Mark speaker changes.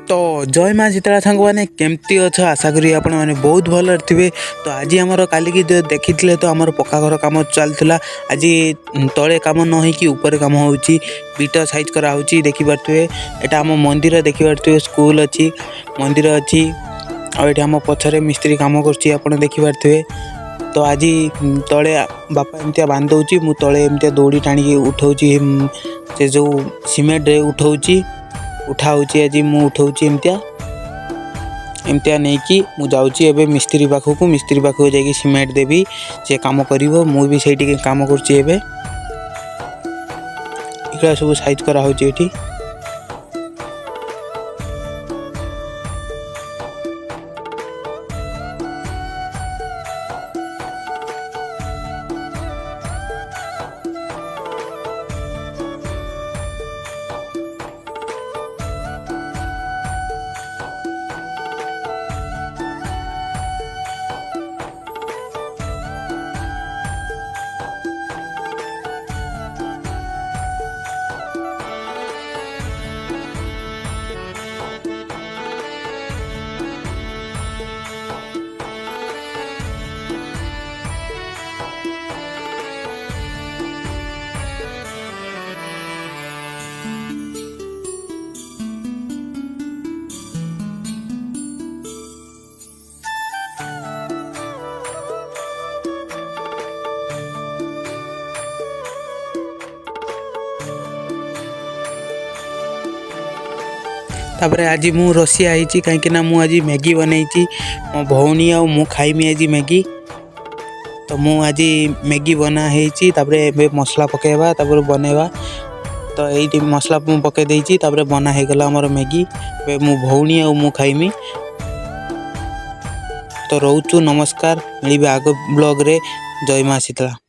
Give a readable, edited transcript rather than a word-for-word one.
Speaker 1: तो जय माँ शीतला सांग मैंने केमती अच्छ आशा करी आपण मैंने बहुत भल थे। तो आज आमर काली जो देखी तो आमर पक्का घर कम चलता आज तले कम न हो ऊपर कम हो बीट साइज कराऊँ देखिपे। यहाँ आम मंदिर देखिपे स्कूल अच्छी मंदिर अच्छी आम पछरे मिस्त्री कम कर देखिपे। तो आज तले बापा एमती बांध दौर मु तले एमती दौड़ी टाणी उठाऊँ से जो सीमेंट उठाऊँ उठाऊँ आज मु उठाऊँ एमतिया नहीं कि मु जाऊँगी एबे मिस्त्री पाखक जाकि सीमेंट देवी से काम कर मु भी से काम कर सब साइज कराऊँ ये। तापर आज मु रोसिया आई कहीं आज मैगी बनई मो भौणी आ मु खाइमी आज मैगी। तो मु आज मैगी बना है मसला पकेबा तापर बनैबा। तो ये मसला पके देती बना हो गला आमर मैगी मो भौणी आ मु खाइमी। तो रोचु नमस्कार मिलबे आग ब्लॉग रे। जय माँ शीतला।